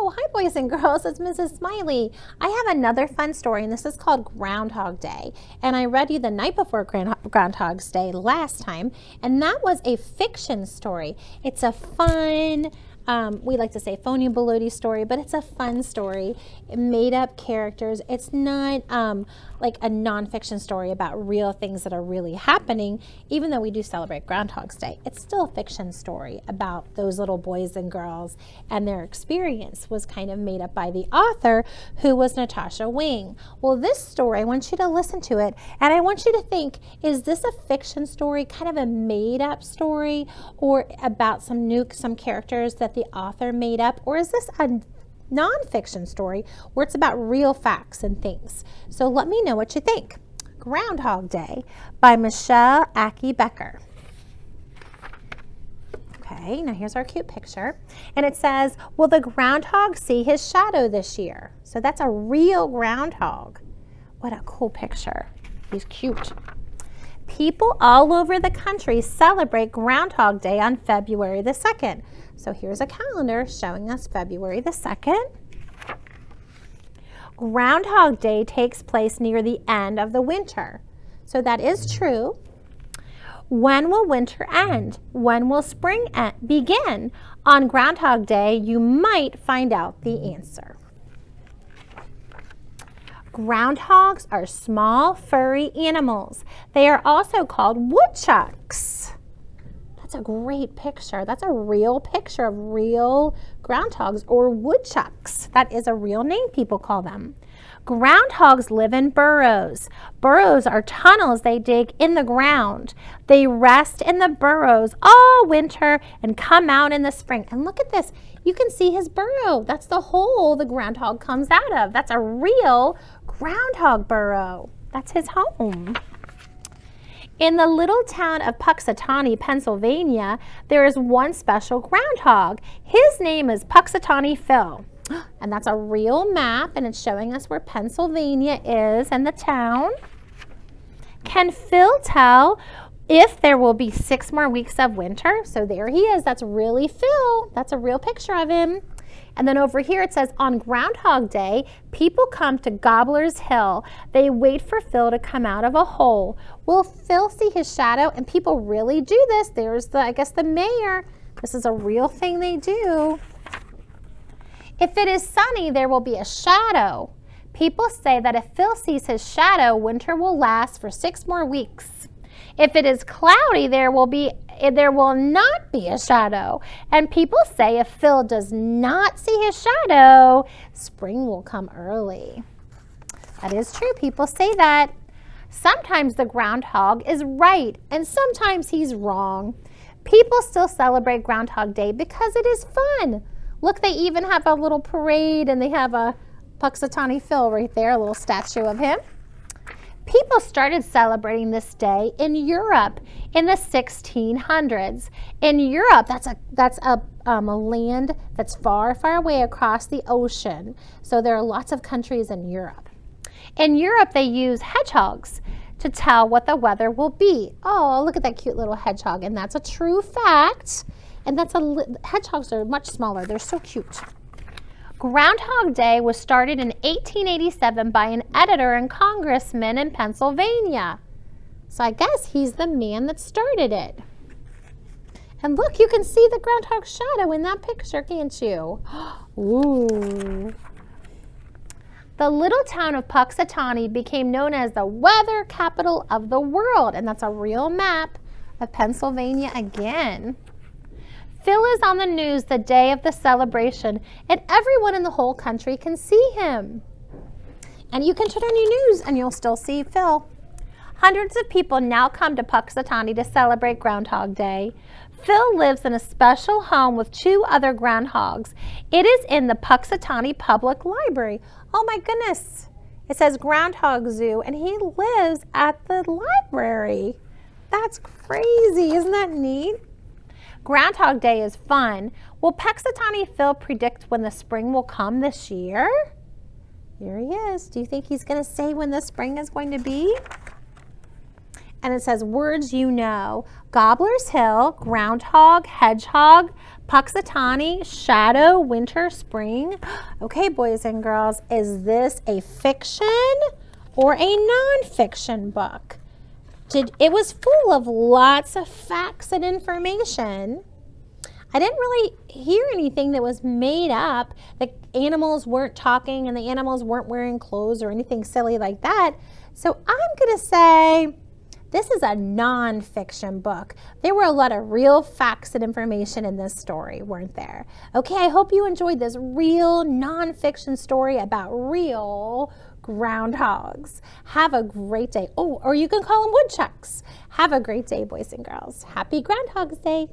Oh, hi boys and girls, it's Mrs. Smiley. I have another fun story, and this is called Groundhog Day. And I read you the night before Groundhog's Day last time, and that was a fiction story. It's a fun, we like to say phony baloney story, but it's a fun story. Made up characters. It's not like a nonfiction story about real things that are really happening, even though we do celebrate Groundhog's Day. It's still a fiction story about those little boys and girls, and their experience was kind of made up by the author, who was Natasha Wing. Well, this story, I want you to listen to it, and I want you to think, is this a fiction story, kind of a made up story, or about some characters that the author made up, or is this a nonfiction story where it's about real facts and things? So let me know what you think. Groundhog Day by Michelle Aki Becker. Okay, now here's our cute picture. And it says, will the groundhog see his shadow this year? So that's a real groundhog. What a cool picture. He's cute. People all over the country celebrate Groundhog Day on February the 2nd. So here's a calendar showing us February the 2nd. Groundhog Day takes place near the end of the winter. So that is true. When will winter end? When will spring begin? On Groundhog Day, you might find out the answer. Groundhogs are small, furry animals. They are also called woodchucks. That's a great picture. That's a real picture of real groundhogs, or woodchucks. That is a real name people call them. Groundhogs live in burrows. Burrows are tunnels they dig in the ground. They rest in the burrows all winter and come out in the spring. And look at this. You can see his burrow. That's the hole the groundhog comes out of. That's a real groundhog burrow. That's his home. In the little town of Puxatawny, Pennsylvania, there is one special groundhog. His name is Puxatawny Phil. And that's a real map, and it's showing us where Pennsylvania is and the town. Can Phil tell if there will be 6 more weeks of winter? So there he is. That's really Phil. That's a real picture of him. And then over here it says, on Groundhog Day, people come to Gobbler's Hill. They wait for Phil to come out of a hole. Will Phil see his shadow? And people really do this. There's I guess the mayor. This is a real thing they do. If it is sunny, there will be a shadow. People say that if Phil sees his shadow, winter will last for 6 more weeks. If it is cloudy, there will not be a shadow. And people say if Phil does not see his shadow, spring will come early. That is true. People say that. Sometimes the groundhog is right, and sometimes he's wrong. People still celebrate Groundhog Day because it is fun. Look, they even have a little parade, and they have a Puxatawny Phil right there, a little statue of him. People started celebrating this day in Europe in the 1600s. In Europe, that's a land that's far, far away across the ocean. So there are lots of countries in Europe. In Europe, they use hedgehogs to tell what the weather will be. Oh, look at that cute little hedgehog, and that's a true fact. And hedgehogs are much smaller. They're so cute. Groundhog Day was started in 1887 by an editor and congressman in Pennsylvania. So I guess he's the man that started it. And look, you can see the groundhog's shadow in that picture, can't you? Ooh. The little town of Puxatawny became known as the weather capital of the world. And that's a real map of Pennsylvania again. Phil is on the news the day of the celebration, and everyone in the whole country can see him. And you can turn on your news and you'll still see Phil. Hundreds of people now come to Puxatawny to celebrate Groundhog Day. Phil lives in a special home with 2 other groundhogs. It is in the Puxatawny Public Library. Oh my goodness. It says Groundhog Zoo, and he lives at the library. That's crazy. Isn't that neat? Groundhog Day is fun. Will Puxatawny Phil predict when the spring will come this year? Here he is. Do you think he's going to say when the spring is going to be? and it says words you know. Gobbler's Hill, groundhog, hedgehog, Puxatawny, shadow, winter, spring. Okay, boys and girls, is this a fiction or a nonfiction book? It was full of lots of facts and information. I didn't really hear anything that was made up. The animals weren't talking and the animals weren't wearing clothes or anything silly like that. So I'm going to say this is a nonfiction book. There were a lot of real facts and information in this story, weren't there? Okay, I hope you enjoyed this real nonfiction story about real groundhogs. Have a great day. Oh, or you can call them woodchucks. Have a great day, boys and girls. Happy Groundhog's Day.